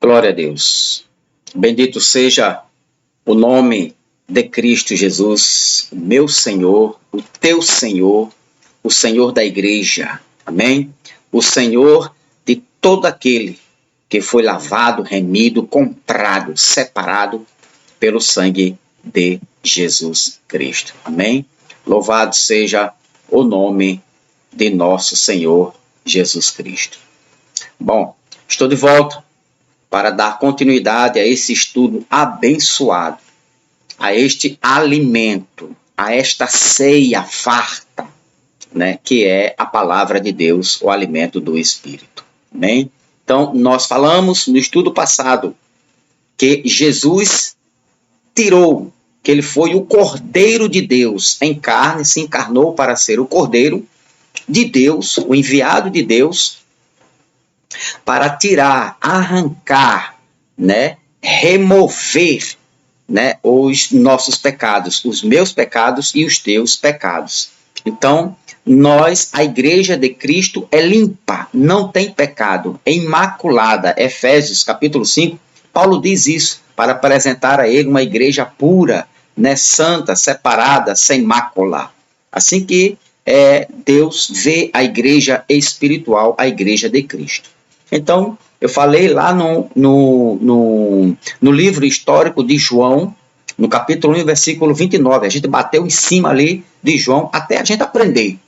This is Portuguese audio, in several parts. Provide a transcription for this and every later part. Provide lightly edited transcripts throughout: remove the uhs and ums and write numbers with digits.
Glória a Deus. Bendito seja o nome de Cristo Jesus, meu Senhor, o teu Senhor, o Senhor da igreja. Amém? O Senhor de todo aquele que foi lavado, remido, comprado, separado pelo sangue de Jesus Cristo. Amém? Louvado seja o nome de nosso Senhor Jesus Cristo. Bom, estou de volta para dar continuidade a esse estudo abençoado, a este alimento, a esta ceia farta, né, que é a palavra de Deus, o alimento do Espírito. Amém? Então, nós falamos no estudo passado que Jesus tirou, que ele foi o Cordeiro de Deus em carne, se encarnou para ser o Cordeiro de Deus, o enviado de Deus, para tirar, arrancar, né, remover, né, os nossos pecados, os meus pecados e os teus pecados. Então, nós, a igreja de Cristo é limpa, não tem pecado, é imaculada. Efésios capítulo 5, Paulo diz isso, para apresentar a ele uma igreja pura, né, santa, separada, sem mácula. Assim que Deus vê a igreja espiritual, a igreja de Cristo. Então, eu falei lá no livro histórico de João, no capítulo 1, versículo 29, a gente bateu em cima ali de João até a gente aprender,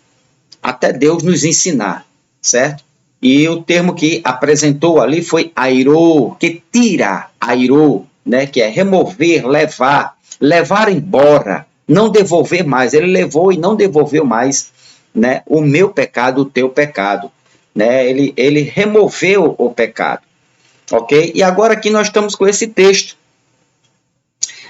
até Deus nos ensinar, certo? E o termo que apresentou ali foi airô, que tira, airô, né, que é remover, levar embora, não devolver mais. Ele levou e não devolveu mais, né, o meu pecado, o teu pecado. Né? Ele removeu o pecado. Ok? E agora aqui nós estamos com esse texto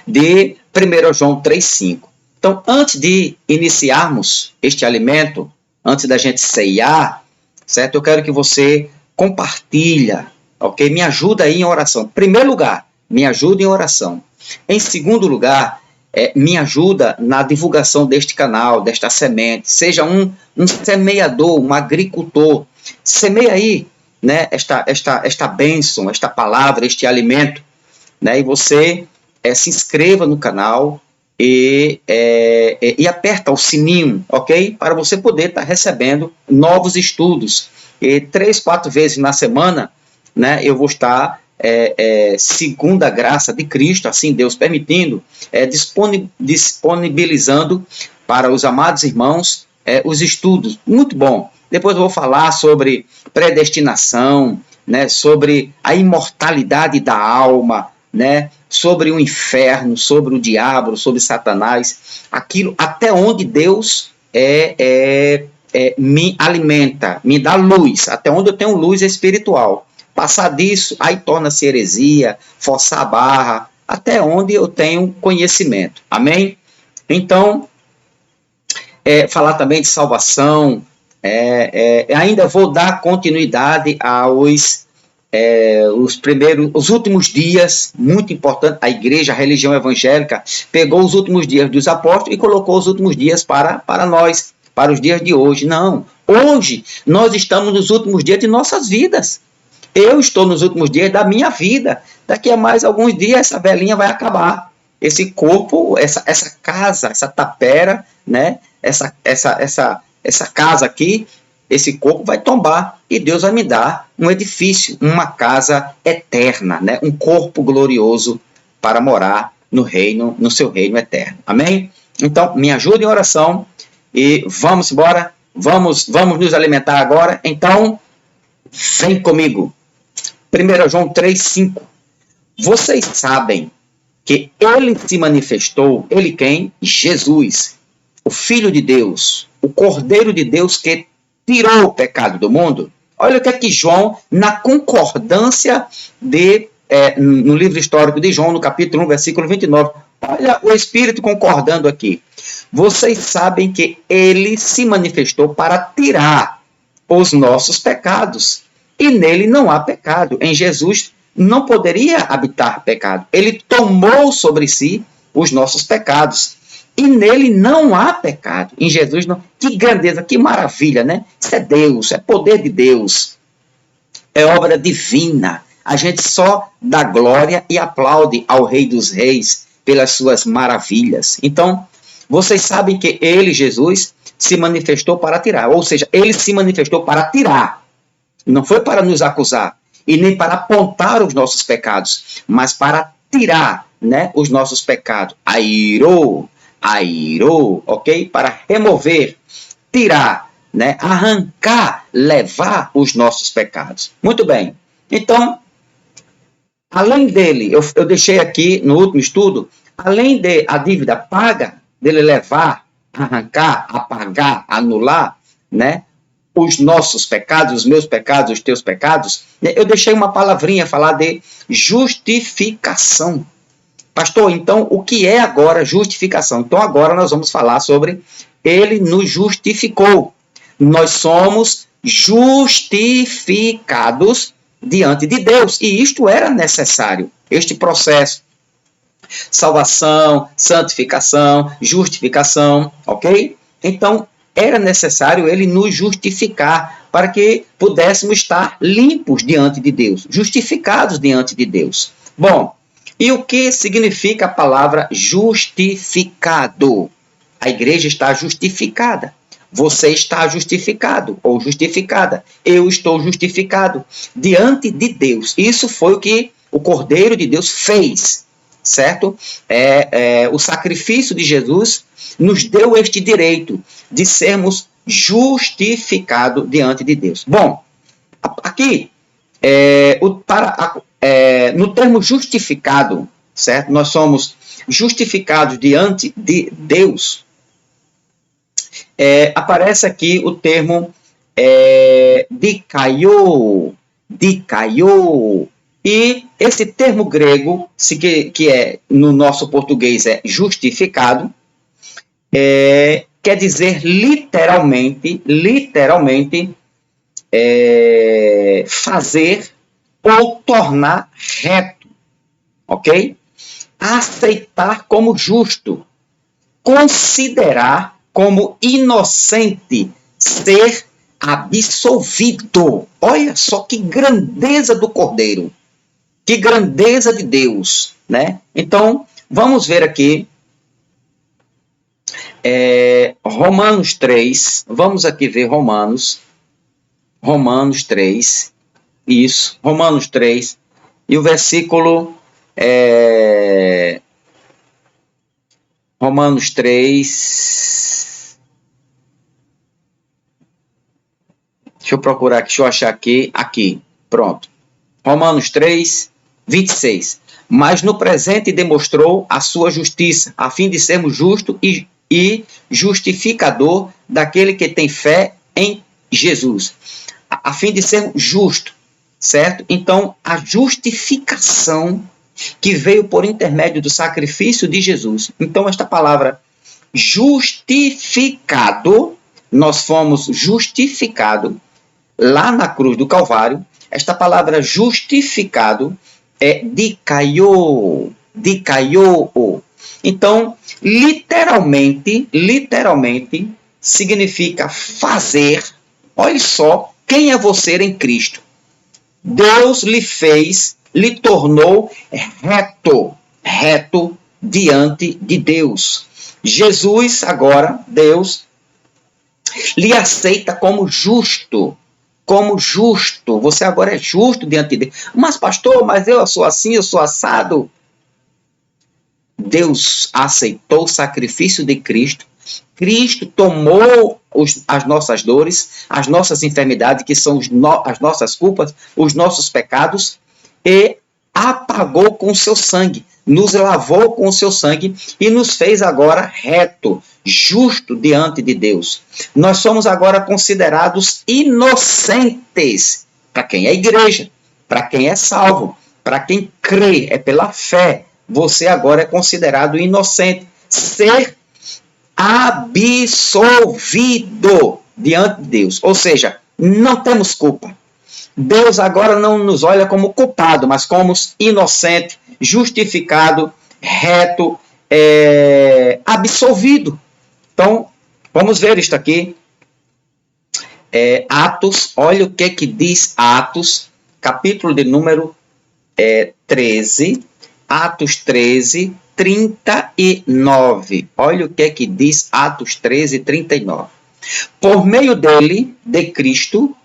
de 1 João 3,5. Então, antes de iniciarmos este alimento, antes da gente ceiar, certo? Eu quero que você compartilha, ok? Me ajuda aí em oração. Em primeiro lugar, me ajuda em oração. Em segundo lugar, me ajuda na divulgação deste canal, desta semente. Seja um semeador, um agricultor. Semeia aí, né, esta bênção, esta palavra, este alimento, né, e você se inscreva no canal e aperta o sininho, ok? Para você poder estar recebendo novos estudos. E 3, 4 vezes na semana, né, eu vou estar, segundo a graça de Cristo, assim Deus permitindo, disponibilizando para os amados irmãos os estudos. Muito bom. Depois eu vou falar sobre predestinação, né, sobre a imortalidade da alma, né, sobre o inferno, sobre o diabo, sobre Satanás, aquilo até onde Deus me alimenta, me dá luz, até onde eu tenho luz espiritual. Passar disso, aí torna-se heresia, forçar a barra, até onde eu tenho conhecimento. Amém? Então, falar também de salvação. Ainda vou dar continuidade aos os últimos dias, muito importante. A igreja, a religião evangélica, pegou os últimos dias dos apóstolos e colocou os últimos dias para nós, para os dias de hoje. Não, hoje nós estamos nos últimos dias de nossas vidas. Eu estou nos últimos dias da minha vida. Daqui a mais alguns dias essa velhinha vai acabar. Esse corpo, essa casa, essa tapera, né? Essa casa aqui, esse corpo vai tombar e Deus vai me dar um edifício, uma casa eterna, né? Um corpo glorioso para morar no reino, no seu reino eterno. Amém? Então, me ajude em oração e vamos embora, vamos nos alimentar agora. Então, vem comigo. 1 João 3,5. Vocês sabem que ele se manifestou, ele quem? Jesus, o Filho de Deus, o Cordeiro de Deus que tirou o pecado do mundo. Olha o que é que João, na concordância no livro histórico de João, no capítulo 1, versículo 29, olha o Espírito concordando aqui. Vocês sabem que ele se manifestou para tirar os nossos pecados. E nele não há pecado. Em Jesus não poderia habitar pecado. Ele tomou sobre si os nossos pecados. E nele não há pecado. Em Jesus não. Que grandeza, que maravilha, né? Isso é Deus, é poder de Deus. É obra divina. A gente só dá glória e aplaude ao Rei dos Reis pelas suas maravilhas. Então, vocês sabem que ele, Jesus, se manifestou para tirar. Ou seja, ele se manifestou para tirar. Não foi para nos acusar e nem para apontar os nossos pecados, mas para tirar, né, os nossos pecados. Airou, ok? Para remover, tirar, né, arrancar, levar os nossos pecados. Muito bem. Então, além dele, eu deixei aqui no último estudo, além de a dívida paga, dele levar, arrancar, apagar, anular, né, os nossos pecados, os meus pecados, os teus pecados, eu deixei uma palavrinha falar de justificação. Pastor, então o que é agora justificação? Então agora nós vamos falar sobre ele nos justificou. Nós somos justificados diante de Deus. E isto era necessário, este processo. Salvação, santificação, justificação, ok? Então, era necessário ele nos justificar para que pudéssemos estar limpos diante de Deus, justificados diante de Deus. Bom, e o que significa a palavra justificado? A igreja está justificada. Você está justificado ou justificada. Eu estou justificado diante de Deus. Isso foi o que o Cordeiro de Deus fez, certo? O sacrifício de Jesus nos deu este direito de sermos justificados diante de Deus. Bom, aqui, no termo justificado, certo? Nós somos justificados diante de Deus. Aparece aqui o termo dikaiō. E esse termo grego, que é no nosso português é justificado, quer dizer literalmente fazer ou tornar reto, ok? Aceitar como justo, considerar como inocente, ser absolvido. Olha só que grandeza do Cordeiro, que grandeza de Deus, né? Então, vamos ver aqui Romanos 3, vamos aqui ver Romanos 3, isso, Romanos 3, e o versículo Romanos 3, deixa eu procurar aqui, deixa eu achar aqui, pronto, Romanos 3, 26, mas no presente demonstrou a sua justiça, a fim de sermos justos e justificador daquele que tem fé em Jesus, a fim de ser justo, certo? Então, a justificação que veio por intermédio do sacrifício de Jesus. Então, esta palavra justificado, nós fomos justificados lá na cruz do Calvário. Esta palavra justificado é dikaiō. Então, literalmente, significa fazer. Olha só, quem é você em Cristo? Deus lhe tornou reto diante de Deus. Jesus, agora, Deus, lhe aceita como justo. Você agora é justo diante de Deus. Mas, pastor, mas eu sou assim, eu sou assado. Deus aceitou o sacrifício de Cristo. Cristo tomou as nossas dores, as nossas enfermidades, que são as nossas culpas, os nossos pecados, e apagou com o seu sangue, nos lavou com o seu sangue e nos fez agora reto, justo diante de Deus. Nós somos agora considerados inocentes para quem é igreja, para quem é salvo, para quem crê, é pela fé. Você agora é considerado inocente, ser absolvido diante de Deus. Ou seja, não temos culpa. Deus agora não nos olha como culpado, mas como inocente, justificado, reto, absolvido. Então, vamos ver isto aqui. Atos, olha o que diz Atos, capítulo de número 13, Atos 13, 39. Olha o que é que diz Atos 13, 39. Por meio dele, de Cristo,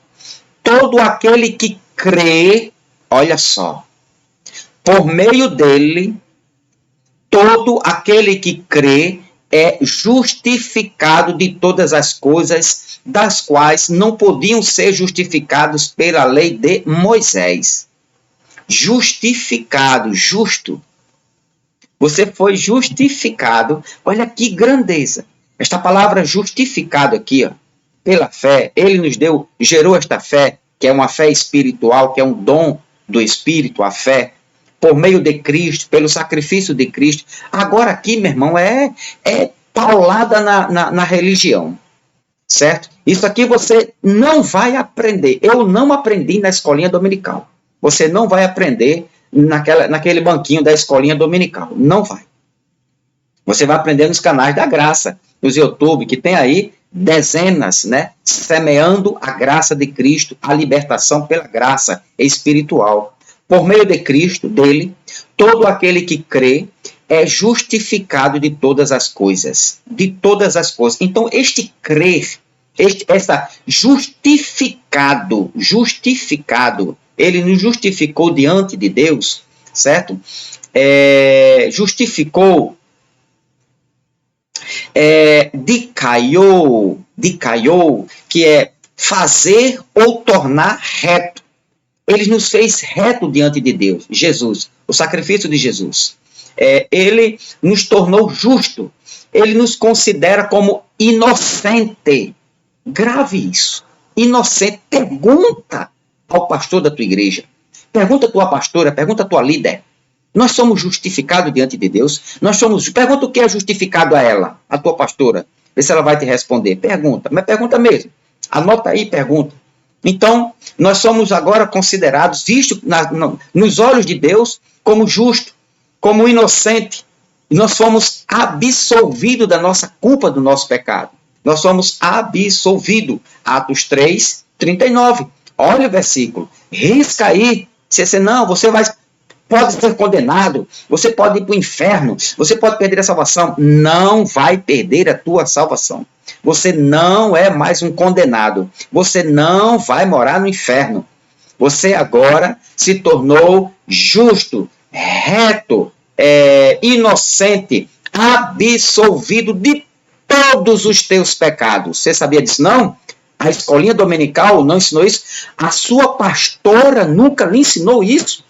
todo aquele que crê, olha só, por meio dele, todo aquele que crê é justificado de todas as coisas das quais não podiam ser justificados pela lei de Moisés. Justificado, justo. Você foi justificado. Olha que grandeza. Esta palavra justificado aqui, ó, pela fé, ele nos deu, gerou esta fé, que é uma fé espiritual, que é um dom do Espírito, a fé, por meio de Cristo, pelo sacrifício de Cristo. Agora aqui, meu irmão, é paulada na religião, certo? Isso aqui você não vai aprender. Eu não aprendi na escolinha dominical. Você não vai aprender naquele banquinho da escolinha dominical. Não vai. Você vai aprender nos canais da graça, nos YouTube, que tem aí dezenas, né? Semeando a graça de Cristo, a libertação pela graça espiritual. Por meio de Cristo, dele, todo aquele que crê é justificado de todas as coisas. De todas as coisas. Então, este crer, essa justificado, ele nos justificou diante de Deus, certo? Justificou, dicaiou, que é fazer ou tornar reto. Ele nos fez reto diante de Deus, Jesus, o sacrifício de Jesus. Ele nos tornou justo. Ele nos considera como inocente. Grave isso. Inocente. Pergunta ao pastor da tua igreja. Pergunta à tua pastora, pergunta à tua líder. Nós somos justificados diante de Deus. Pergunta o que é justificado a ela, a tua pastora. Vê se ela vai te responder. Pergunta, mas pergunta mesmo. Anota aí, pergunta. Então, nós somos agora considerados, vistos nos olhos de Deus, como justo, como inocente. E nós fomos absolvidos da nossa culpa, do nosso pecado. Nós somos absolvidos. Atos 3, 39. Olha o versículo. Risca aí. Não, você pode ser condenado, você pode ir para o inferno, você pode perder a salvação. Não vai perder a tua salvação. Você não é mais um condenado. Você não vai morar no inferno. Você agora se tornou justo, reto, inocente, absolvido de todos os teus pecados. Você sabia disso, não? A escolinha dominical não ensinou isso. A sua pastora nunca lhe ensinou isso.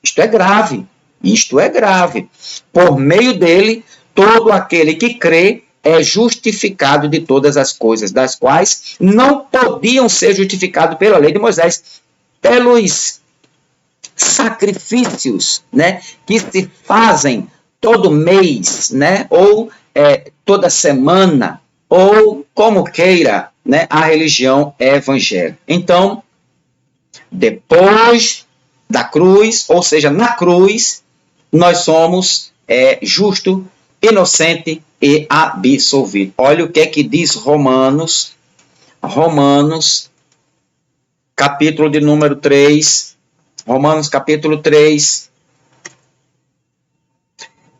Isto é grave. Isto é grave. Por meio dele, todo aquele que crê é justificado de todas as coisas, das quais não podiam ser justificados pela lei de Moisés, pelos sacrifícios, né, que se fazem todo mês, né, ou toda semana, ou como queira, né, a religião evangélica. Então, depois da cruz, ou seja, na cruz, nós somos justo, inocente e absolvido. Olha o que é que diz Romanos, capítulo de número 3, Romanos capítulo 3,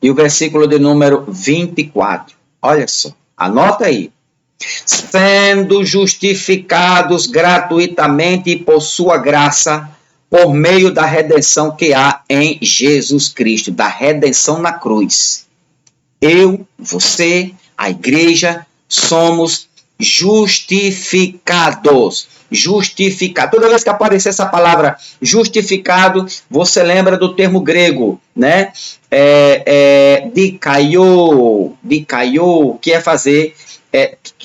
e o versículo de número 24. Olha só, anota aí. Sendo justificados gratuitamente por sua graça, por meio da redenção que há em Jesus Cristo, da redenção na cruz. Eu, você, a igreja, somos justificados. Justificado. Toda vez que aparecer essa palavra justificado, você lembra do termo grego, né? Dikaiō, que é fazer...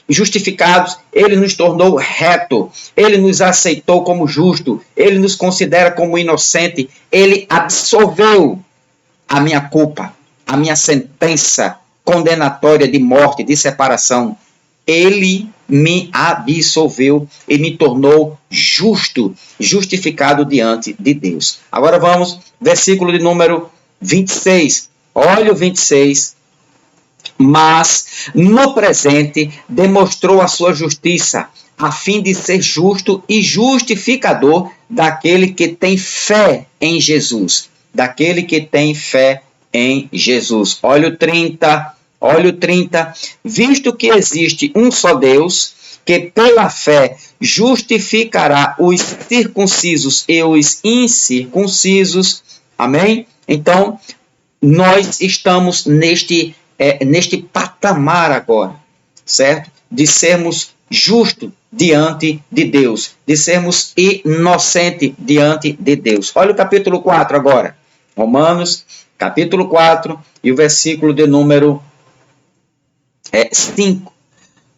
justificados, ele nos tornou reto, ele nos aceitou como justo, ele nos considera como inocente, ele absolveu a minha culpa, a minha sentença condenatória de morte, de separação. Ele me absolveu e me tornou justo, justificado diante de Deus. Agora vamos, versículo de número 26. Olha o 26. Mas, no presente, demonstrou a sua justiça, a fim de ser justo e justificador daquele que tem fé em Jesus. Daquele que tem fé em Jesus. Olha o 30. Olha o 30. Visto que existe um só Deus, que pela fé justificará os circuncisos e os incircuncisos. Amém? Então, nós estamos neste patamar agora, certo? De sermos justos diante de Deus, de sermos inocentes diante de Deus. Olha o capítulo 4 agora. Romanos, capítulo 4, e o versículo de número 5.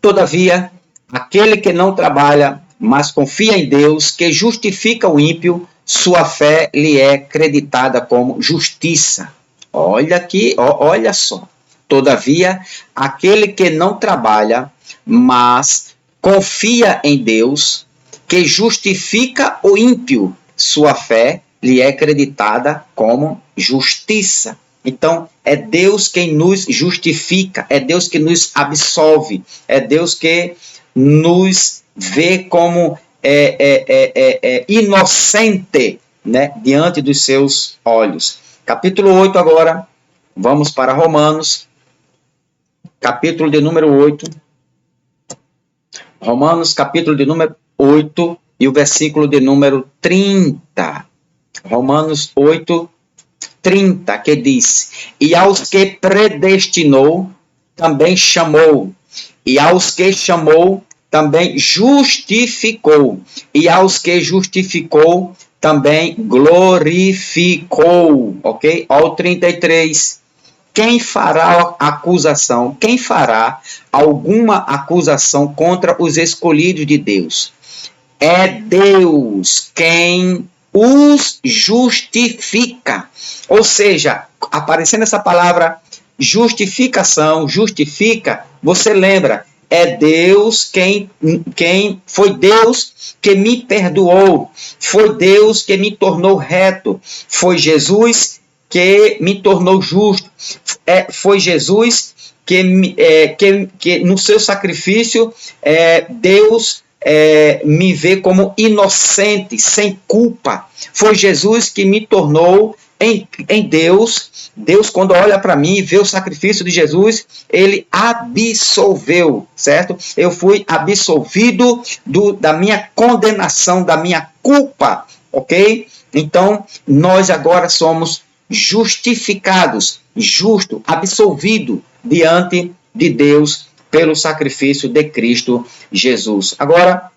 Todavia, aquele que não trabalha, mas confia em Deus, que justifica o ímpio, sua fé lhe é creditada como justiça. Olha aqui, olha só. Todavia, aquele que não trabalha, mas confia em Deus, que justifica o ímpio, sua fé lhe é creditada como justiça. Então, é Deus quem nos justifica, é Deus que nos absolve, é Deus que nos vê como inocente, né, diante dos seus olhos. Capítulo 8 agora, vamos para Romanos, capítulo de número 8. Romanos, capítulo de número 8 e o versículo de número 30. Romanos 8, 30, que diz: e aos que predestinou, também chamou, e aos que chamou, também justificou, e aos que justificou, também glorificou. Ok? Ao 33. Quem fará acusação? Quem fará alguma acusação contra os escolhidos de Deus? É Deus quem os justifica. Ou seja, aparecendo essa palavra justificação, justifica, você lembra, é Deus quem foi Deus que me perdoou, foi Deus que me tornou reto, foi Jesus que me tornou justo, foi Jesus que no seu sacrifício Deus me vê como inocente, sem culpa. Foi Jesus que me tornou em Deus. Deus, quando olha para mim e vê o sacrifício de Jesus, ele absolveu, certo? Eu fui absolvido da minha condenação, da minha culpa, ok? Então, nós agora somos justificados, justo, absolvido diante de Deus pelo sacrifício de Cristo Jesus. Agora,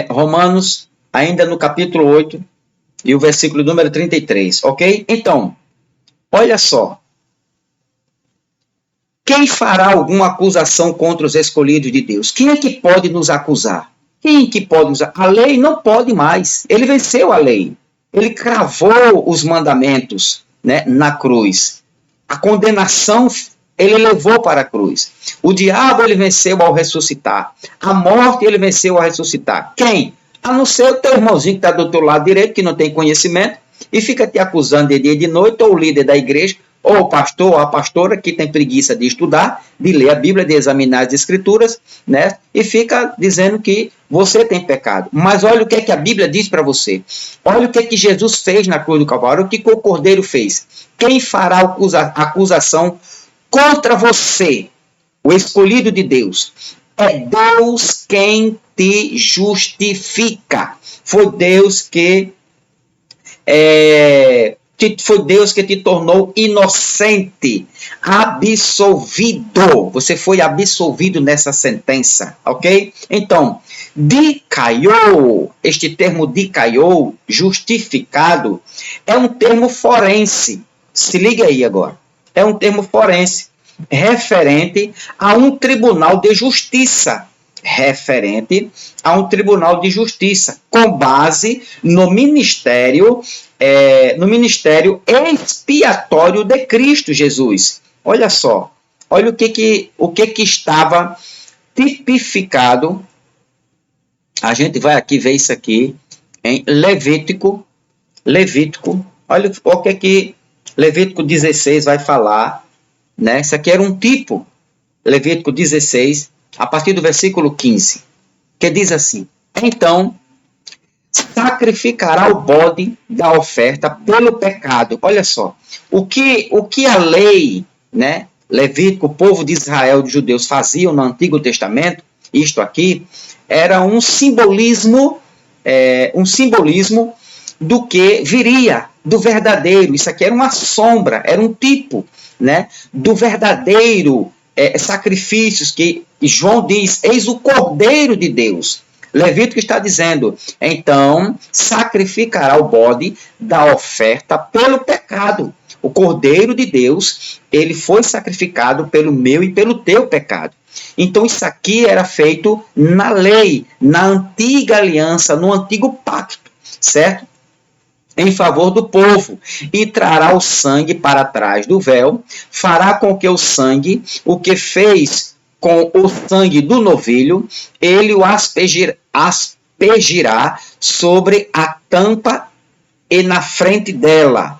Romanos, ainda no capítulo 8, e o versículo número 33, ok? Então, olha só. Quem fará alguma acusação contra os escolhidos de Deus? Quem é que pode nos acusar? Quem que pode nos acusar? A lei não pode mais. Ele venceu a lei. Ele cravou os mandamentos, né, na cruz. A condenação ele levou para a cruz. O diabo ele venceu ao ressuscitar. A morte ele venceu ao ressuscitar. Quem? A não ser o teu irmãozinho que está do teu lado direito, que não tem conhecimento, e fica te acusando de dia e de noite, ou o líder da igreja, ou o pastor, ou a pastora, que tem preguiça de estudar, de ler a Bíblia, de examinar as Escrituras, né? E fica dizendo que você tem pecado. Mas olha o que é que a Bíblia diz para você. Olha o que é que Jesus fez na cruz do Calvário, o que o Cordeiro fez. Quem fará acusação contra você, o escolhido de Deus? É Deus quem te justifica. Foi Deus que te tornou inocente, absolvido. Você foi absolvido nessa sentença, ok? Então, dikaiô, este termo dikaiô, justificado, é um termo forense. Se liga aí agora. É um termo forense referente a um tribunal de justiça. Referente a um tribunal de justiça, com base no ministério expiatório de Cristo Jesus. Olha só, olha o que estava tipificado. A gente vai aqui ver isso aqui em Levítico. Olha o que Levítico 16 vai falar, né? Isso aqui era um tipo, Levítico 16, a partir do versículo 15, que diz assim: então sacrificará o bode da oferta pelo pecado. Olha só, o que a lei, né, Levítico, o povo de Israel, de judeus, faziam no Antigo Testamento, isto aqui, era um simbolismo do que viria, do verdadeiro. Isso aqui era uma sombra, era um tipo, né, do verdadeiro sacrifícios que João diz, eis o Cordeiro de Deus. Levítico está dizendo, então sacrificará o bode da oferta pelo pecado. O Cordeiro de Deus, ele foi sacrificado pelo meu e pelo teu pecado. Então isso aqui era feito na lei, na antiga aliança, no antigo pacto, certo? Em favor do povo, e trará o sangue para trás do véu, fará com que o sangue, o que fez com o sangue do novilho, ele o aspergirá sobre a tampa e na frente dela.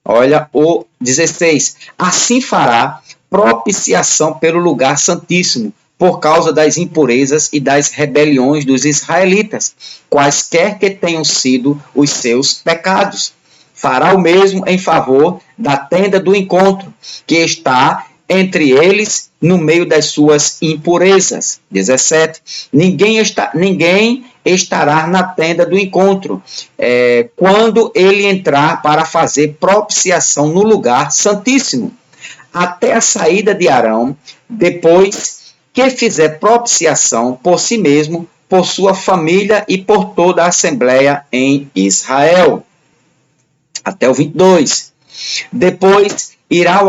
Olha o 16. Assim fará propiciação pelo lugar santíssimo, por causa das impurezas e das rebeliões dos israelitas, quaisquer que tenham sido os seus pecados. Fará o mesmo em favor da tenda do encontro, que está entre eles no meio das suas impurezas. 17. Ninguém estará na tenda do encontro quando ele entrar para fazer propiciação no lugar santíssimo, até a saída de Arão, depois que fizer propiciação por si mesmo, por sua família e por toda a Assembleia em Israel. Até o 22. Depois irá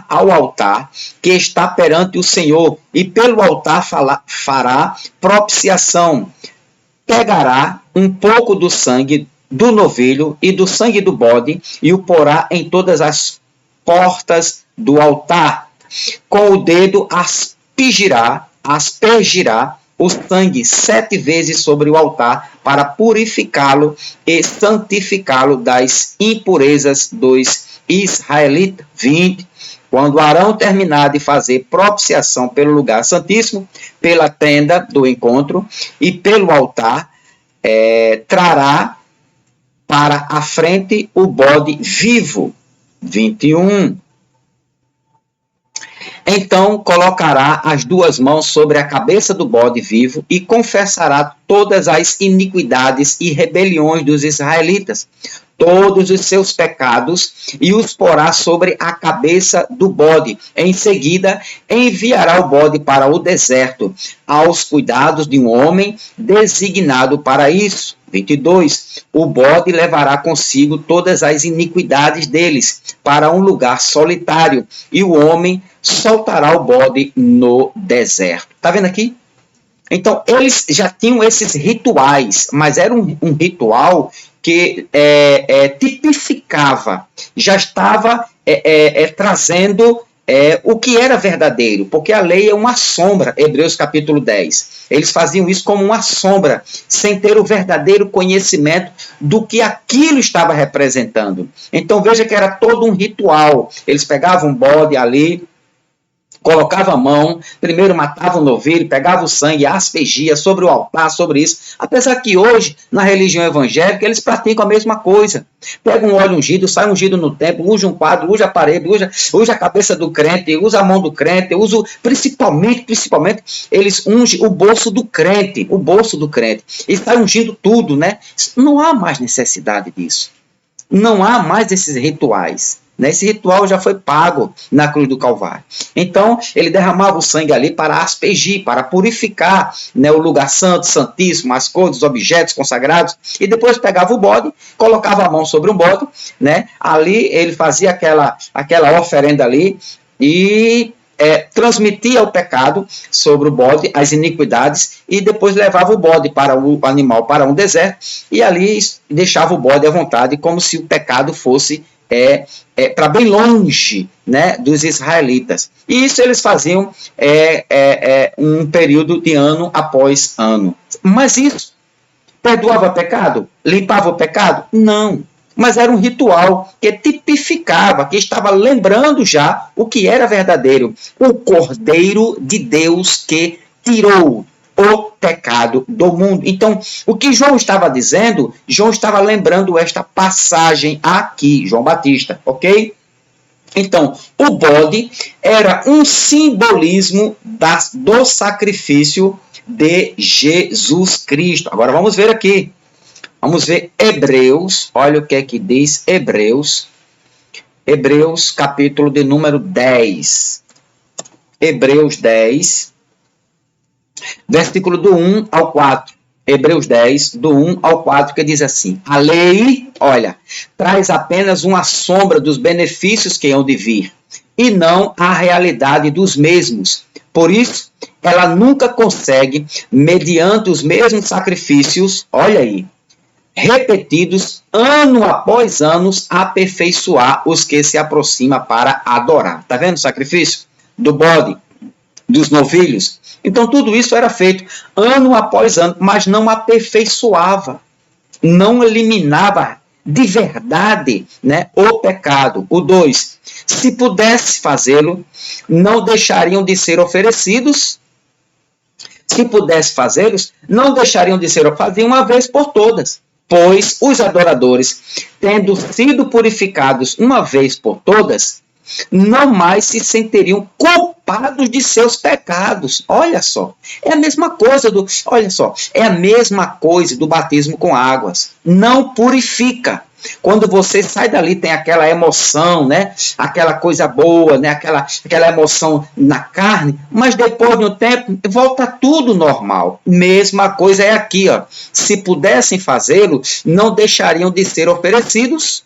ao altar que está perante o Senhor, e pelo altar fará propiciação. Pegará um pouco do sangue do novilho e do sangue do bode, e o porá em todas as portas do altar. Com o dedo aspergirá o sangue 7 vezes sobre o altar, para purificá-lo e santificá-lo das impurezas dos israelitas. 20. Quando Arão terminar de fazer propiciação pelo lugar santíssimo, pela tenda do encontro e pelo altar, trará para a frente o bode vivo. 21. Então colocará as 2 mãos sobre a cabeça do bode vivo e confessará todas as iniquidades e rebeliões dos israelitas, todos os seus pecados, e os porá sobre a cabeça do bode. Em seguida, enviará o bode para o deserto, aos cuidados de um homem designado para isso. 22. O bode levará consigo todas as iniquidades deles para um lugar solitário, e o homem soltará o bode no deserto. Está vendo aqui? Então, eles já tinham esses rituais, mas era um ritual que tipificava, já estava trazendo o que era verdadeiro, porque a lei é uma sombra, Hebreus capítulo 10. Eles faziam isso como uma sombra, sem ter o verdadeiro conhecimento do que aquilo estava representando. Então veja que era todo um ritual. Eles pegavam um bode ali, colocava a mão, primeiro matava o novilho, pegava o sangue, aspergia sobre o altar, sobre isso. Apesar que hoje, na religião evangélica, eles praticam a mesma coisa. Pega um óleo ungido, sai ungido no templo, usa um quadro, usa a parede, usa a cabeça do crente, usa a mão do crente, usa principalmente, eles ungem o bolso do crente, e sai ungindo tudo, né? Não há mais necessidade disso. Não há mais esses rituais. Esse ritual já foi pago na cruz do Calvário. Então, ele derramava o sangue ali para aspergir, para purificar, né, o lugar santo, santíssimo, as coisas, os objetos consagrados, e depois pegava o bode, colocava a mão sobre o bode, né, ali ele fazia aquela oferenda ali e transmitia o pecado sobre o bode, as iniquidades, e depois levava o bode para o animal para um deserto, e ali deixava o bode à vontade, como se o pecado fosse para bem longe, né, dos israelitas. E isso eles faziam um período de ano após ano. Mas isso perdoava pecado? Limpava o pecado? Não. Mas era um ritual que tipificava, que estava lembrando já o que era verdadeiro. O Cordeiro de Deus que tirou o pecado do mundo. Então, o que João estava dizendo, João estava lembrando esta passagem aqui, João Batista, ok? Então, o bode era um simbolismo do sacrifício de Jesus Cristo. Agora vamos ver aqui. Vamos ver Hebreus, olha o que é que diz Hebreus. Hebreus, capítulo de número 10. Hebreus 10, versículo do 1 ao 4. Hebreus 10, do 1 ao 4, que diz assim: a lei, olha, traz apenas uma sombra dos benefícios que hão de vir, e não a realidade dos mesmos. Por isso, ela nunca consegue, mediante os mesmos sacrifícios, olha aí, repetidos, ano após ano, aperfeiçoar os que se aproximam para adorar. Está vendo o sacrifício do bode, dos novilhos? Então, tudo isso era feito ano após ano, mas não aperfeiçoava, não eliminava de verdade, né, o pecado. O 2, se pudesse fazê-lo, não deixariam de ser oferecidos. Se pudesse fazê-los, não deixariam de ser oferecidos uma vez por todas. Pois os adoradores, tendo sido purificados uma vez por todas, não mais se sentiriam culpados de seus pecados. Olha só, é a mesma coisa é a mesma coisa do batismo com águas. Não purifica. Quando você sai dali, tem aquela emoção, né? Aquela coisa boa, né? Aquela emoção na carne, mas depois de um tempo volta tudo normal. Mesma coisa é aqui, ó. Se pudessem fazê-lo, não deixariam de ser oferecidos.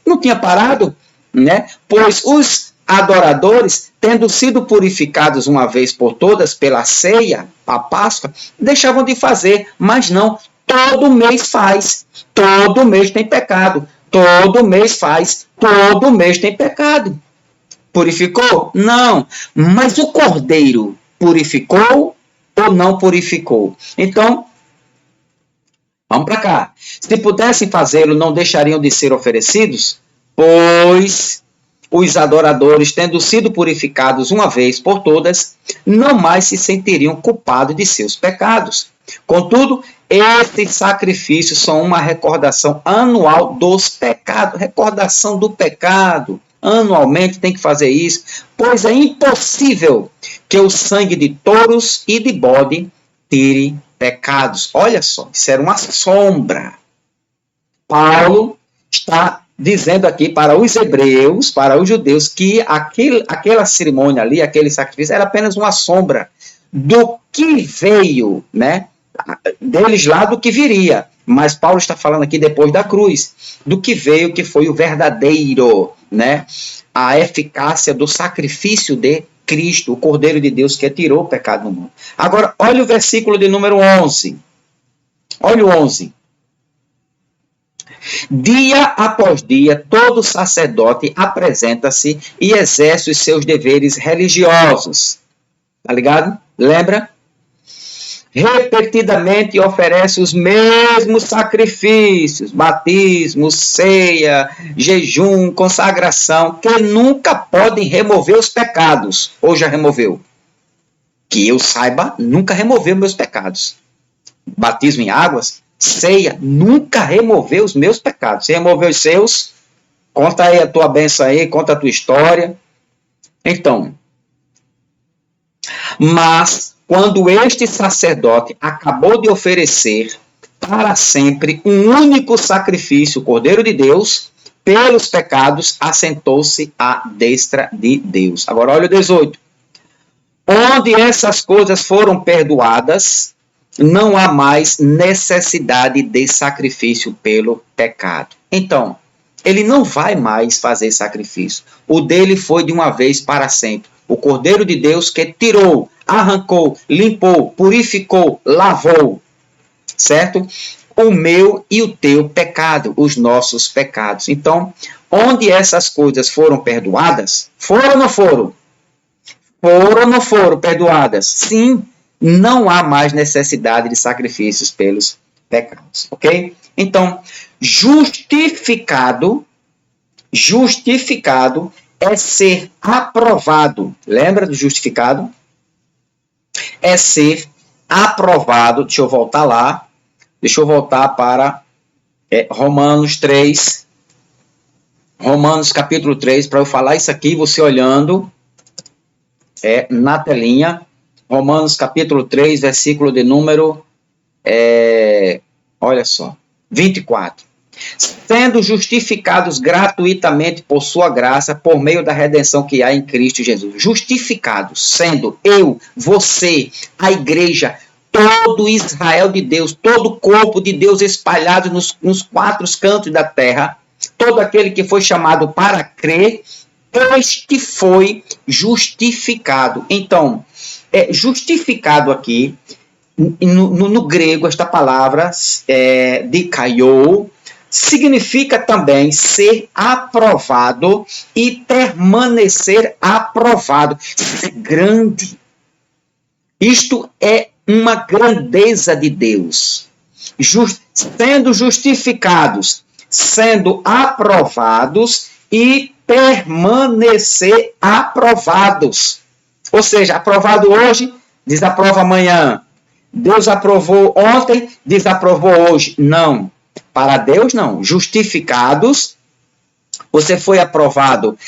Não tinha parado, né? Pois os adoradores, tendo sido purificados uma vez por todas pela ceia, a Páscoa, deixavam de fazer, mas não, todo mês faz, todo mês tem pecado, todo mês faz, todo mês tem pecado. Purificou? Não, mas o Cordeiro purificou ou não purificou? Então, vamos para cá. Se pudessem fazê-lo, não deixariam de ser oferecidos? Pois os adoradores, tendo sido purificados uma vez por todas, não mais se sentiriam culpados de seus pecados. Contudo, estes sacrifícios são uma recordação anual dos pecados. Recordação do pecado. Anualmente tem que fazer isso, pois é impossível que o sangue de touros e de bode tire pecados. Olha só, isso era uma sombra. Paulo está dizendo aqui para os hebreus, para os judeus, que aquela cerimônia ali, aquele sacrifício, era apenas uma sombra do que veio, né? Deles lá, do que viria. Mas Paulo está falando aqui depois da cruz, do que veio, que foi o verdadeiro, né? A eficácia do sacrifício de Cristo, o Cordeiro de Deus que tirou o pecado do mundo. Agora, olha o versículo de número 11. Olha o 11. Dia após dia, todo sacerdote apresenta-se e exerce os seus deveres religiosos. Tá ligado? Lembra? Repetidamente oferece os mesmos sacrifícios, batismo, ceia, jejum, consagração, que nunca podem remover os pecados. Ou já removeu? Que eu saiba, nunca removeu meus pecados. Batismo em águas, ceia, nunca removeu os meus pecados. Se removeu os seus, conta aí a tua bênção aí, conta a tua história. Então, mas quando este sacerdote acabou de oferecer para sempre um único sacrifício, o Cordeiro de Deus, pelos pecados, assentou-se à destra de Deus. Agora olha o 18. Onde essas coisas foram perdoadas, não há mais necessidade de sacrifício pelo pecado. Então, ele não vai mais fazer sacrifício. O dele foi de uma vez para sempre. O Cordeiro de Deus que tirou, arrancou, limpou, purificou, lavou, certo? O meu e o teu pecado, os nossos pecados. Então, onde essas coisas foram perdoadas, foram ou não foram? Foram ou não foram perdoadas? Sim, não há mais necessidade de sacrifícios pelos pecados, ok? Então, justificado é ser aprovado. Lembra do justificado? É ser aprovado. Deixa eu voltar lá. Deixa eu voltar para Romanos 3. Romanos capítulo 3, para eu falar isso aqui, você olhando na telinha. Romanos capítulo 3, versículo de número, olha só, 24. Sendo justificados gratuitamente por sua graça, por meio da redenção que há em Cristo Jesus. Justificados, sendo eu, você, a igreja, todo Israel de Deus, todo o corpo de Deus espalhado nos quatro cantos da terra, todo aquele que foi chamado para crer, este foi justificado. Então, justificado aqui, no grego, esta palavra, dikaiou, significa também ser aprovado e permanecer aprovado. Isso é grande. Isto é uma grandeza de Deus. Sendo justificados, sendo aprovados e permanecer aprovados. Ou seja, aprovado hoje, desaprova amanhã. Deus aprovou ontem, desaprovou hoje. Não. Para Deus, não. Justificados, você foi aprovado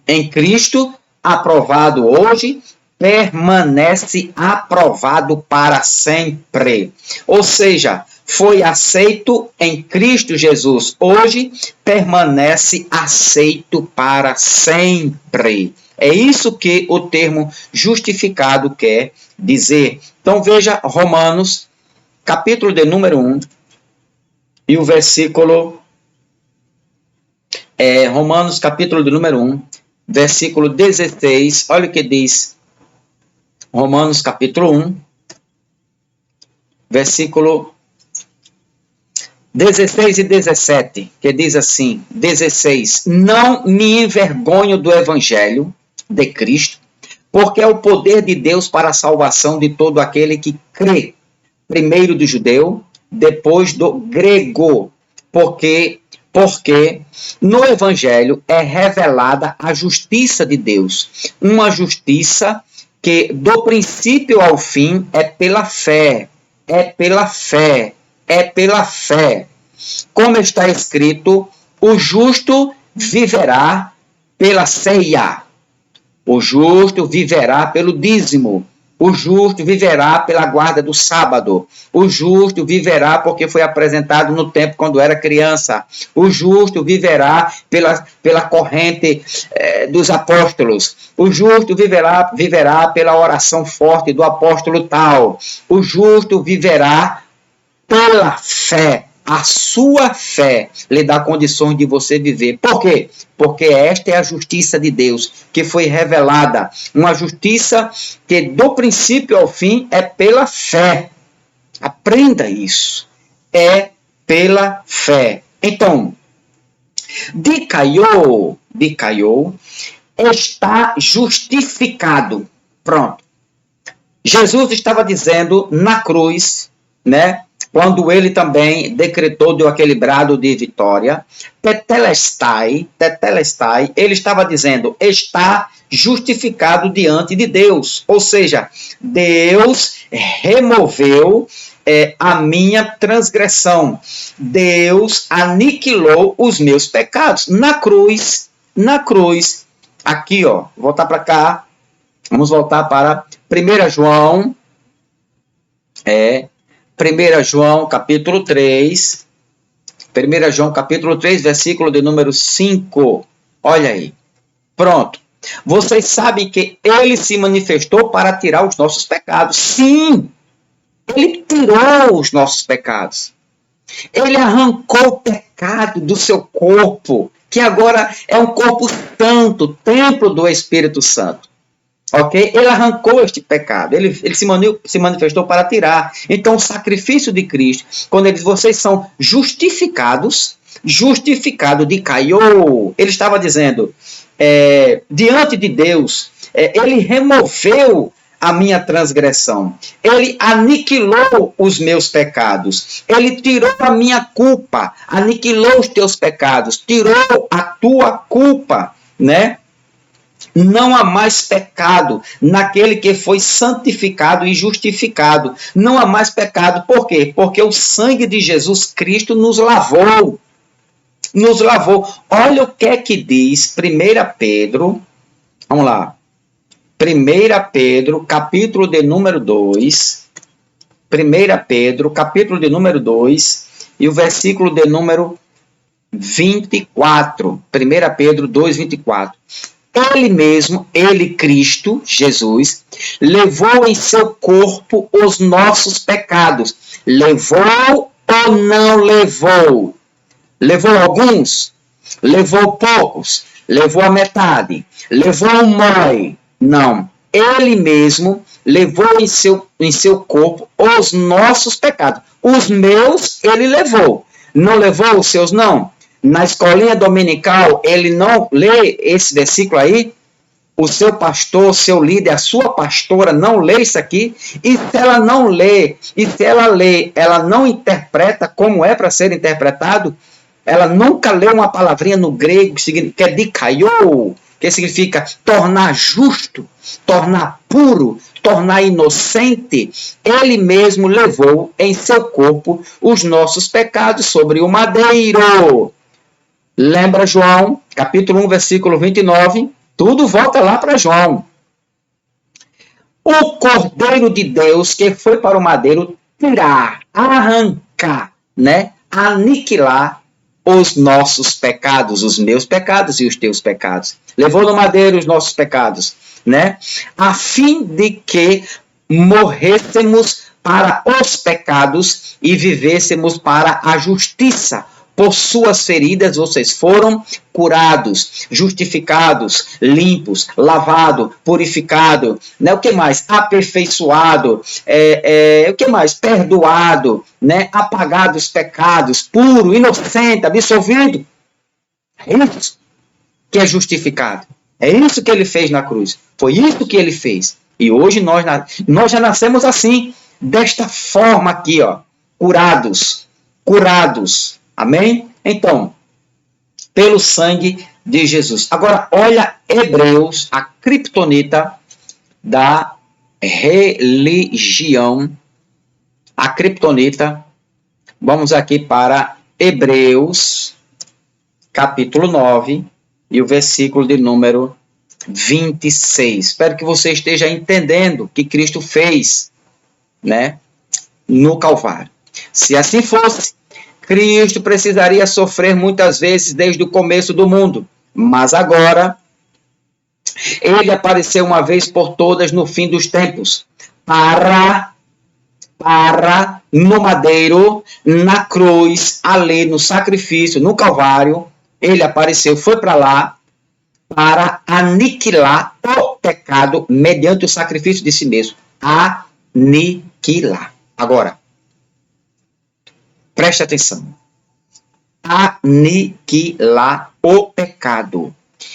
em Cristo, aprovado hoje, permanece aprovado para sempre. Ou seja, foi aceito em Cristo Jesus hoje, permanece aceito para sempre. É isso que o termo justificado quer dizer. Então veja Romanos, capítulo de número 1, e o versículo, Romanos, capítulo de número 1, versículo 16, olha o que diz, Romanos, capítulo 1, versículo 16 e 17, que diz assim, 16, não me envergonho do evangelho de Cristo, porque é o poder de Deus para a salvação de todo aquele que crê, primeiro do judeu, depois do grego, porque no Evangelho é revelada a justiça de Deus, uma justiça que do princípio ao fim é pela fé, como está escrito, o justo viverá pela ceia, o justo viverá pelo dízimo, o justo viverá pela guarda do sábado. O justo viverá porque foi apresentado no tempo quando era criança. O justo viverá pela corrente dos apóstolos. O justo viverá pela oração forte do apóstolo tal. O justo viverá pela fé. A sua fé lhe dá condições de você viver. Por quê? Porque esta é a justiça de Deus que foi revelada. Uma justiça que do princípio ao fim é pela fé. Aprenda isso. É pela fé. Então, dikaiou está justificado. Pronto. Jesus estava dizendo na cruz, né? Quando ele também decretou, deu aquele brado de vitória, tetelestai, ele estava dizendo, está justificado diante de Deus. Ou seja, Deus removeu a minha transgressão. Deus aniquilou os meus pecados. Na cruz, aqui, ó, voltar para cá, vamos voltar para 1 João, 1 João capítulo 3, 1 João capítulo 3, versículo de número 5, olha aí, pronto, vocês sabem que ele se manifestou para tirar os nossos pecados, sim, ele tirou os nossos pecados, ele arrancou o pecado do seu corpo, que agora é um corpo santo, templo do Espírito Santo. Ok? Ele arrancou este pecado, ele se manifestou para tirar. Então, o sacrifício de Cristo, quando ele diz, vocês são justificado dikaiou, ele estava dizendo, diante de Deus, ele removeu a minha transgressão, ele aniquilou os meus pecados, ele tirou a minha culpa, aniquilou os teus pecados, tirou a tua culpa, né? Não há mais pecado naquele que foi santificado e justificado. Não há mais pecado. Por quê? Porque o sangue de Jesus Cristo nos lavou. Nos lavou. Olha o que é que diz 1 Pedro. Vamos lá. 1 Pedro, capítulo de número 2. 1 Pedro, capítulo de número 2. E o versículo de número 24. 1 Pedro 2, 24. Ele mesmo, ele, Cristo, Jesus, levou em seu corpo os nossos pecados. Levou ou não levou? Levou alguns? Levou poucos? Levou a metade? Levou um mói? Não. Ele mesmo levou em seu corpo os nossos pecados. Os meus, ele levou. Não levou os seus, não. Na escolinha dominical, ele não lê esse versículo aí? O seu pastor, seu líder, a sua pastora não lê isso aqui? E se ela não lê, e se ela lê, ela não interpreta como é para ser interpretado? Ela nunca lê uma palavrinha no grego que é dikaio, que significa tornar justo, tornar puro, tornar inocente. Ele mesmo levou em seu corpo os nossos pecados sobre o madeiro. Lembra João, capítulo 1, versículo 29? Tudo volta lá para João. O Cordeiro de Deus que foi para o madeiro tirar, arrancar, né? Aniquilar os nossos pecados, os meus pecados e os teus pecados. Levou no madeiro os nossos pecados, né? A fim de que morrêssemos para os pecados e vivêssemos para a justiça. Por suas feridas vocês foram curados, justificados, limpos, lavado, purificado, né? O que mais? Aperfeiçoado, o que mais? Perdoado, né? Apagado os pecados, puro, inocente, absolvido. É isso que é justificado. É isso que ele fez na cruz. Foi isso que ele fez. E hoje nós já nascemos assim, desta forma aqui, ó, curados. Amém? Então, pelo sangue de Jesus. Agora, olha Hebreus, a criptonita da religião. A criptonita. Vamos aqui para Hebreus, capítulo 9, e o versículo de número 26. Espero que você esteja entendendo o que Cristo fez, né, no Calvário. Se assim fosse, Cristo precisaria sofrer muitas vezes desde o começo do mundo, mas agora ele apareceu uma vez por todas no fim dos tempos, para no madeiro, na cruz, ali no sacrifício, no Calvário, ele apareceu, foi para lá, para aniquilar o pecado mediante o sacrifício de si mesmo. Aniquilar. Agora, preste atenção. Aniquilar o pecado.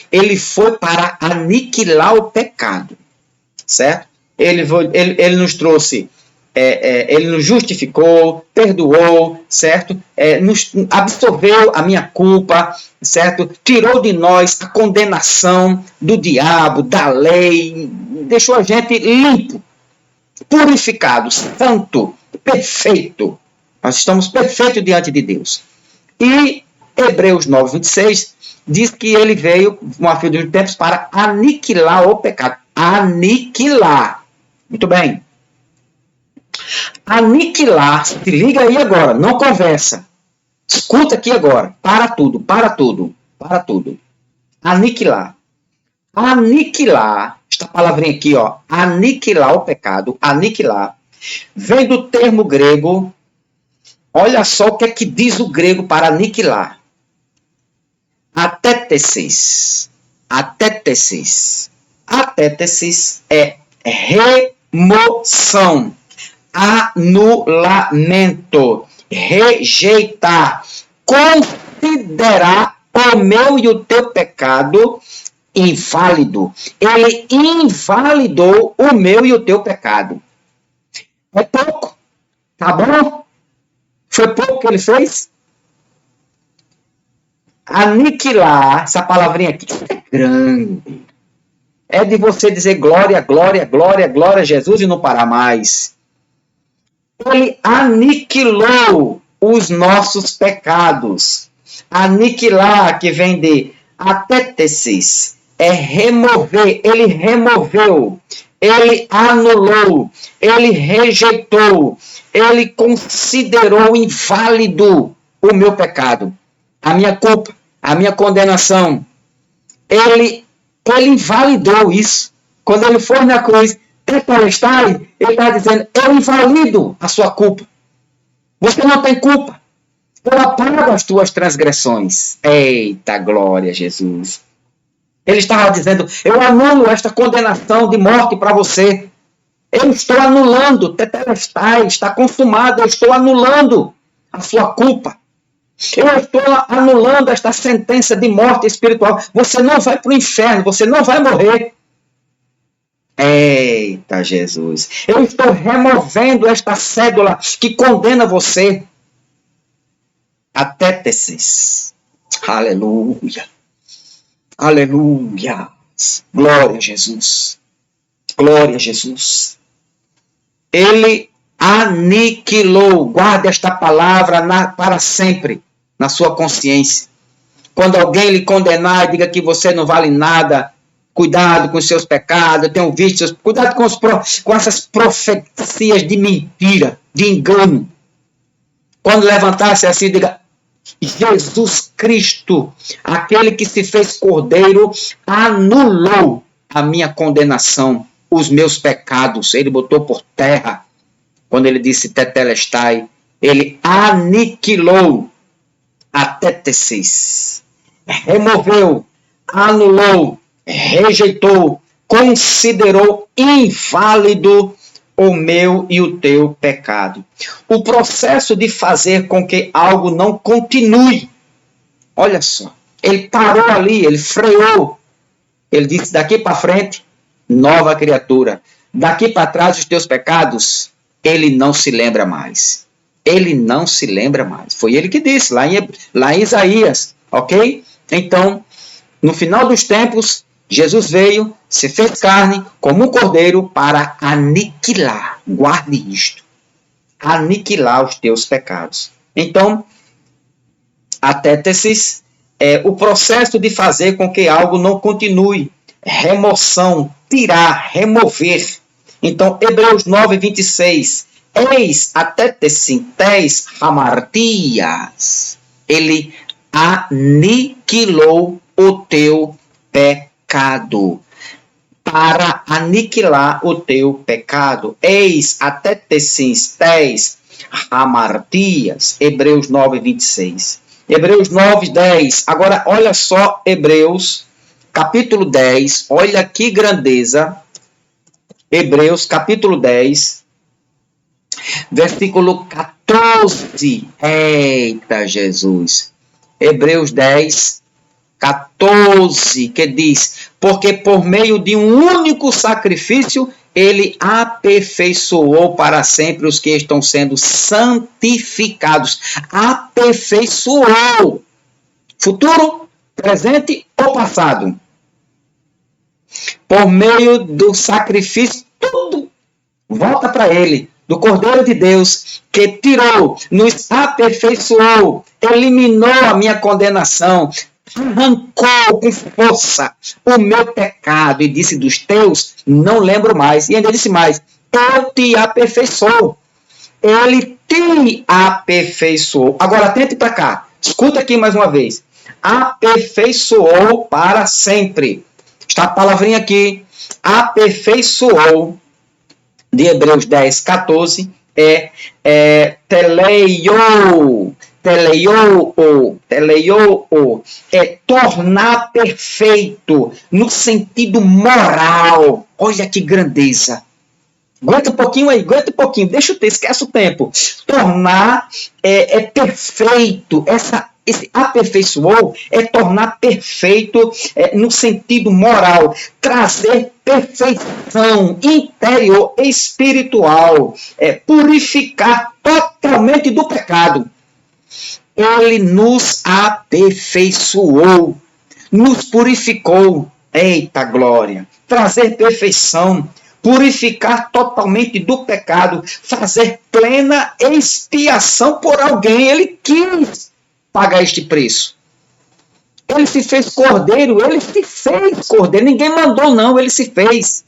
Ele foi para aniquilar o pecado. Certo? Ele nos trouxe, ele nos justificou, perdoou, certo? Nos absorveu a minha culpa, certo? Tirou de nós a condenação do diabo, da lei, deixou a gente limpo, purificado, santo, perfeito. Nós estamos perfeitos diante de Deus. E Hebreus 9, 26 diz que ele veio, no fim dos tempos, para aniquilar o pecado. Aniquilar. Muito bem. Aniquilar, se liga aí agora, não conversa. Escuta aqui agora. Para tudo. Aniquilar. Aniquilar, esta palavrinha aqui, ó, aniquilar o pecado, aniquilar, vem do termo grego. Olha só o que é que diz o grego para aniquilar. Atétesis. Atétesis. Atétesis é remoção, anulamento, rejeitar, considerar o meu e o teu pecado inválido. Ele invalidou o meu e o teu pecado. É pouco? Tá bom? Foi pouco que ele fez? Aniquilar, essa palavrinha aqui é grande. é de você dizer glória, glória, glória, glória a Jesus e não parar mais. Ele aniquilou os nossos pecados. Aniquilar, que vem de atétesis, é remover. Ele removeu, ele anulou, ele rejeitou, ele considerou inválido o meu pecado, a minha culpa, a minha condenação. Ele invalidou isso. Quando ele foi na cruz, tetelestai, ele está dizendo, eu invalido a sua culpa. Você não tem culpa. Eu apago as tuas transgressões. Eita glória, Jesus. Ele estava dizendo, eu anulo esta condenação de morte para você. Eu estou anulando, tetelestai, está consumado, eu estou anulando a sua culpa. Eu estou anulando esta sentença de morte espiritual. Você não vai para o inferno, você não vai morrer. Eita, Jesus. Eu estou removendo esta cédula que condena você. Atétesis. Aleluia. Aleluia. Glória a Jesus. Glória a Jesus. Ele aniquilou. Guarde esta palavra para sempre na sua consciência. Quando alguém lhe condenar e diga que você não vale nada, cuidado com os seus pecados, eu tenho visto, cuidado com essas profecias de mentira, de engano. Quando levantar-se assim, diga, Jesus Cristo, aquele que se fez cordeiro, anulou a minha condenação, os meus pecados, ele botou por terra. Quando ele disse tetelestai, ele aniquilou a tétesis, removeu, anulou, rejeitou, considerou inválido o meu e o teu pecado. O processo de fazer com que algo não continue. Olha só, ele parou ali, ele freou. Ele disse, daqui para frente, nova criatura. Daqui para trás, os teus pecados, ele não se lembra mais. Ele não se lembra mais. Foi ele que disse, lá em Isaías, ok? Então, no final dos tempos, Jesus veio, se fez carne como um cordeiro para aniquilar. Guarde isto. Aniquilar os teus pecados. Então, a tétesis é o processo de fazer com que algo não continue. Remoção, tirar, remover. Então, Hebreus 9, 26. Eis a tétesis hamartias. Ele aniquilou o teu pecado. Para aniquilar o teu pecado. Eis a tétesis hamartias. Hebreus 9, 26. Hebreus 9, 10. Agora, olha só Hebreus, capítulo 10. Olha que grandeza. Hebreus, capítulo 10. Versículo 14. Eita, Jesus. Hebreus 10, 14, que diz, porque por meio de um único sacrifício, ele aperfeiçoou para sempre os que estão sendo santificados. Aperfeiçoou. Futuro, presente ou passado. Por meio do sacrifício, tudo volta para ele. Do Cordeiro de Deus, que tirou, nos aperfeiçoou, eliminou a minha condenação, arrancou com força o meu pecado e disse, dos teus não lembro mais. E ainda disse mais, eu te aperfeiçoo. Ele te aperfeiçoou. Agora atente para cá, escuta aqui mais uma vez. Aperfeiçoou para sempre. Está a palavrinha aqui, aperfeiçoou. De Hebreus 10, 14, teleiou, é tornar perfeito, no sentido moral. Olha que grandeza. Aguenta um pouquinho aí, aguenta um pouquinho, deixa eu ter, esquece o tempo. Tornar perfeito, esse aperfeiçoou é tornar perfeito no sentido moral, trazer perfeição interior, espiritual, purificar totalmente do pecado. Ele nos aperfeiçoou, nos purificou, Eita glória! Trazer perfeição, purificar totalmente do pecado, fazer plena expiação por alguém. Ele quis pagar este preço. Ele se fez cordeiro, ele se fez cordeiro. Ninguém mandou não, ele se fez.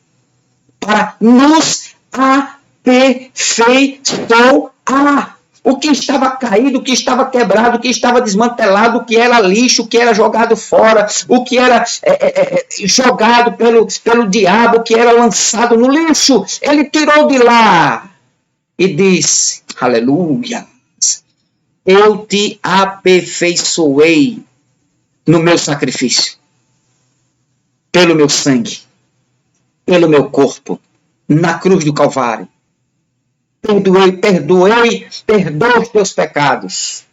Para nos aperfeiçoar. O que estava caído, o que estava quebrado, o que estava desmantelado, o que era lixo, o que era jogado fora, o que era jogado pelo diabo, o que era lançado no lixo, ele tirou de lá e disse, aleluia, eu te aperfeiçoei no meu sacrifício, pelo meu sangue, pelo meu corpo, na cruz do Calvário. Perdoa os teus pecados.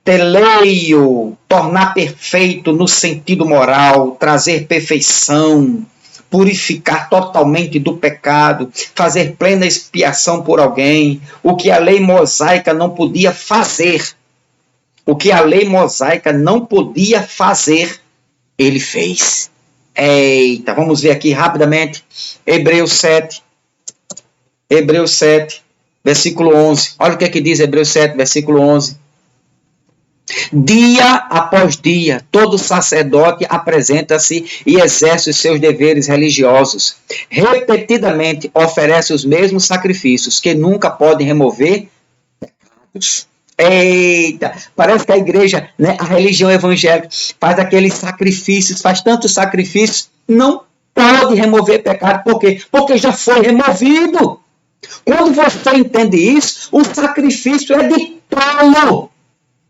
Teleio, tornar perfeito no sentido moral, trazer perfeição, purificar totalmente do pecado, fazer plena expiação por alguém, o que a lei mosaica não podia fazer. O que a lei mosaica não podia fazer, ele fez. Eita, vamos ver aqui rapidamente. Hebreus 7, versículo 11. Olha o que é que diz Hebreus 7, versículo 11. Dia após dia, todo sacerdote apresenta-se e exerce os seus deveres religiosos. Repetidamente oferece os mesmos sacrifícios que nunca podem remover pecados. Eita, parece que a igreja, né, a religião evangélica faz aqueles sacrifícios, faz tantos sacrifícios, não pode remover pecado. Por quê? Porque já foi removido. Quando você entende isso, o sacrifício é de tolo.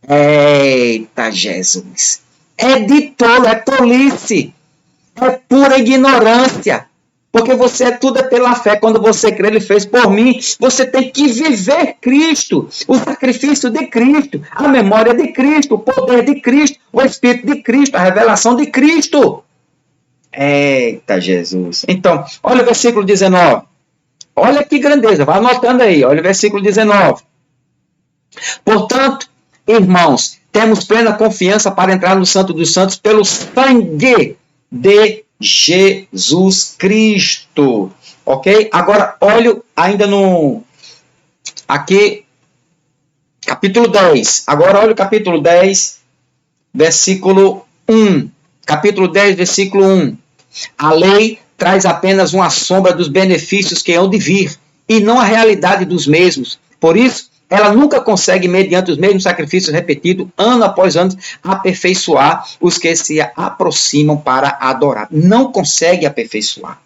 Eita, Jesus. É de tolo, é tolice. É pura ignorância. Porque tudo é pela fé. Quando você crê, ele fez por mim. Você tem que viver Cristo. O sacrifício de Cristo. A memória de Cristo. O poder de Cristo. O Espírito de Cristo. A revelação de Cristo. Eita, Jesus. Então, olha o versículo 19. Olha que grandeza. Vai anotando aí. Olha o versículo 19. Portanto, irmãos, temos plena confiança para entrar no Santo dos Santos pelo sangue de Jesus Cristo, ok? Agora, olha ainda aqui, capítulo 10. Agora, olha o capítulo 10, versículo 1. Capítulo 10, versículo 1. A lei traz apenas uma sombra dos benefícios que hão de vir, e não a realidade dos mesmos. Por isso, ela nunca consegue, mediante os mesmos sacrifícios repetidos, ano após ano, aperfeiçoar os que se aproximam para adorar. Não consegue aperfeiçoar.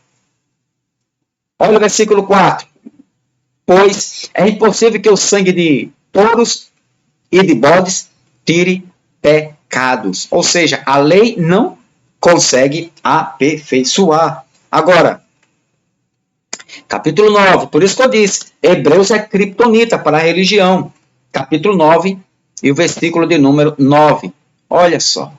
Olha o versículo 4. Pois é impossível que o sangue de touros e de bodes tire pecados. Ou seja, a lei não consegue aperfeiçoar. Agora, capítulo 9, por isso que eu disse, Hebreus é criptonita para a religião. Capítulo 9 e o versículo de número 9. Olha só.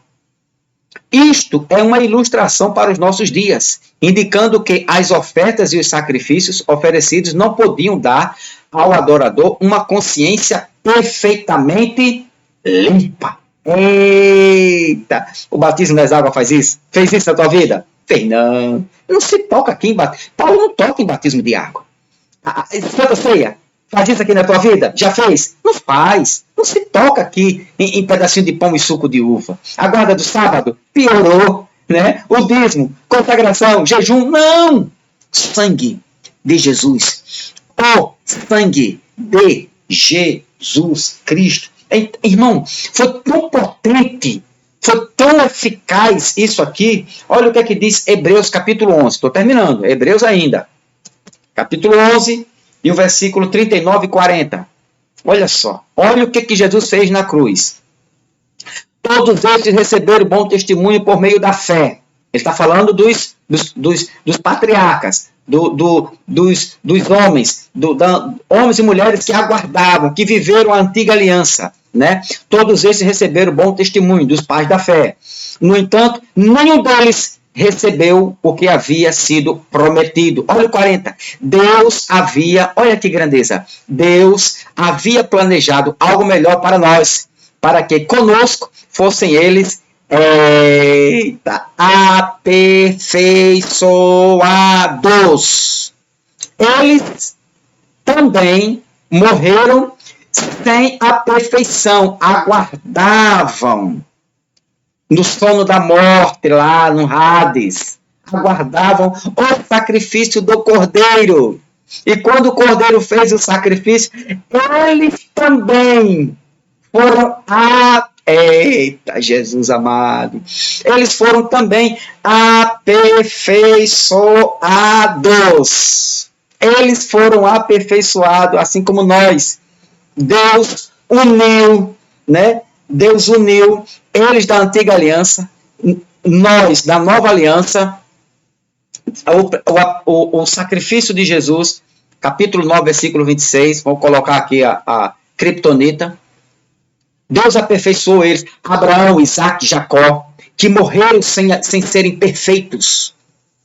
Isto é uma ilustração para os nossos dias, indicando que as ofertas e os sacrifícios oferecidos não podiam dar ao adorador uma consciência perfeitamente limpa. Eita! O batismo das águas faz isso? Fez isso na tua vida? Fez não. Não se toca aqui em batismo. Paulo não toca em batismo de água. Santa Ceia, faz isso aqui na tua vida? Já fez? Não faz. Não se toca aqui em pedacinho de pão e suco de uva. A guarda do sábado piorou, né? O dízimo, consagração, jejum, não! Sangue de Jesus. O sangue de Jesus Cristo. Irmão, foi tão potente, foi tão eficaz isso aqui. Olha o que é que diz Hebreus capítulo 11. Estou terminando, Hebreus ainda. Capítulo 11 e o versículo 39 e 40. Olha só, olha o que que Jesus fez na cruz. Todos estes receberam bom testemunho por meio da fé. Ele está falando dos patriarcas, dos homens, homens e mulheres que aguardavam, que viveram a antiga aliança. Né? Todos esses receberam bom testemunho dos pais da fé. No entanto, nenhum deles recebeu o que havia sido prometido. Olha o 40. Olha que grandeza, Deus havia planejado algo melhor para nós, para que conosco fossem eles aperfeiçoados. Eles também morreram sem a perfeição, aguardavam no sono da morte, lá no Hades, aguardavam o sacrifício do Cordeiro. E quando o Cordeiro fez o sacrifício, eles também foram Eita, Jesus amado! Eles foram também aperfeiçoados. Eles foram aperfeiçoados, assim como nós. Deus uniu, né? Deus uniu eles da antiga aliança, nós da nova aliança, o sacrifício de Jesus, capítulo 9, versículo 26, vou colocar aqui a criptonita. Deus aperfeiçoou eles, Abraão, Isaac, Jacó, que morreram sem serem perfeitos.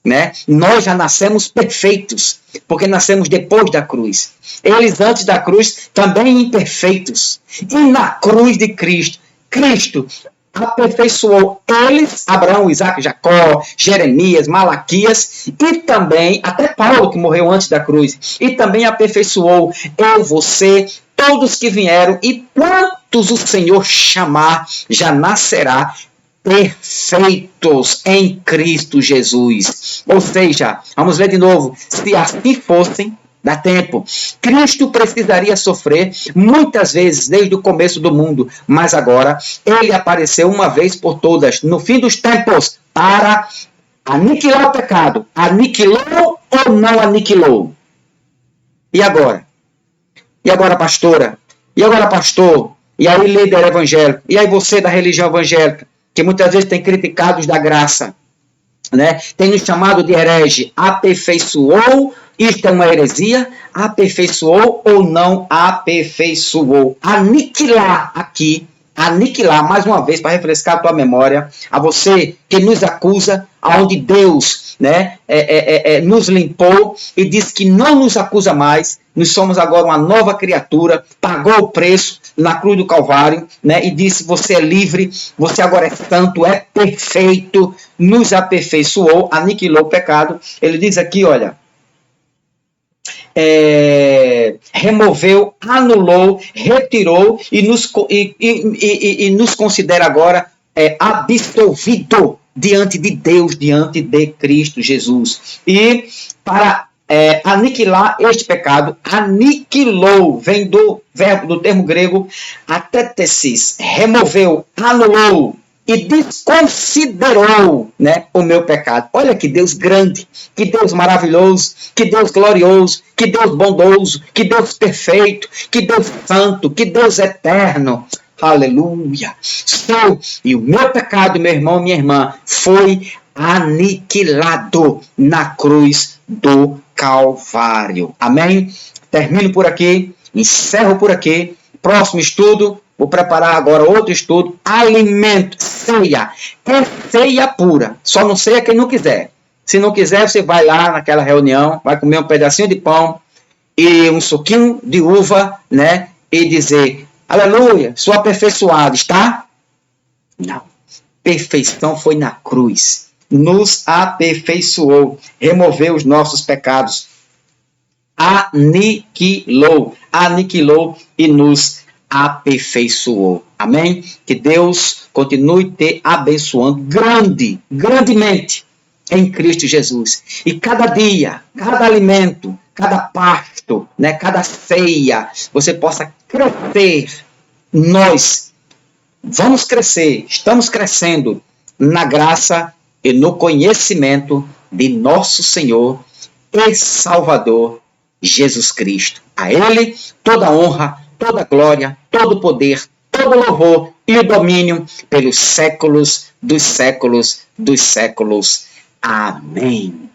Né? Nós já nascemos perfeitos, porque nascemos depois da cruz. Eles antes da cruz também imperfeitos. E na cruz de Cristo, Cristo aperfeiçoou eles, Abraão, Isaac, Jacó, Jeremias, Malaquias, e também, até Paulo, que morreu antes da cruz, e também aperfeiçoou eu, você, todos que vieram, e quantos o Senhor chamar, já nascerá perfeitos em Cristo Jesus. Ou seja, vamos ler de novo, se assim fossem, dá tempo, Cristo precisaria sofrer muitas vezes desde o começo do mundo, mas agora ele apareceu uma vez por todas, no fim dos tempos, para aniquilar o pecado. Aniquilou ou não aniquilou? E agora? E agora, pastora? E agora, pastor? E aí, líder evangélico? E aí, você da religião evangélica? Que muitas vezes tem criticado os da graça, né? Tem nos chamado de herege. Aperfeiçoou, isto é uma heresia, aperfeiçoou ou não aperfeiçoou. Aniquilar aqui, aniquilar mais uma vez, para refrescar a tua memória, a você que nos acusa, aonde Deus, né, nos limpou e diz que não nos acusa mais. Nós somos agora uma nova criatura, pagou o preço na cruz do Calvário, né, e disse, você é livre, você agora é santo, é perfeito, nos aperfeiçoou, aniquilou o pecado. Ele diz aqui, olha, removeu, anulou, retirou e nos considera agora absolvido diante de Deus, diante de Cristo Jesus. E para aniquilar este pecado, aniquilou, vem do verbo, do termo grego atetesis, removeu, anulou e desconsiderou, né, o meu pecado. Olha que Deus grande, que Deus maravilhoso, que Deus glorioso, que Deus bondoso, que Deus perfeito, que Deus santo, que Deus eterno. Aleluia! E o meu pecado, meu irmão, minha irmã, foi aniquilado na cruz do Calvário. Amém? Termino por aqui, encerro por aqui. Próximo estudo, vou preparar agora outro estudo. Alimento, ceia. É ceia pura. Só não ceia quem não quiser. Se não quiser, você vai lá naquela reunião, vai comer um pedacinho de pão e um suquinho de uva, né? E dizer, aleluia, sou aperfeiçoado, está? Não. Perfeição foi na cruz. Nos aperfeiçoou, removeu os nossos pecados, aniquilou e nos aperfeiçoou. Amém? Que Deus continue te abençoando grandemente em Cristo Jesus. E cada dia, cada alimento, cada pasto, né, cada ceia, você possa crescer. Nós vamos crescer, estamos crescendo na graça e no conhecimento de nosso Senhor e Salvador Jesus Cristo. A Ele toda honra, toda glória, todo poder, todo louvor e o domínio pelos séculos dos séculos dos séculos. Amém.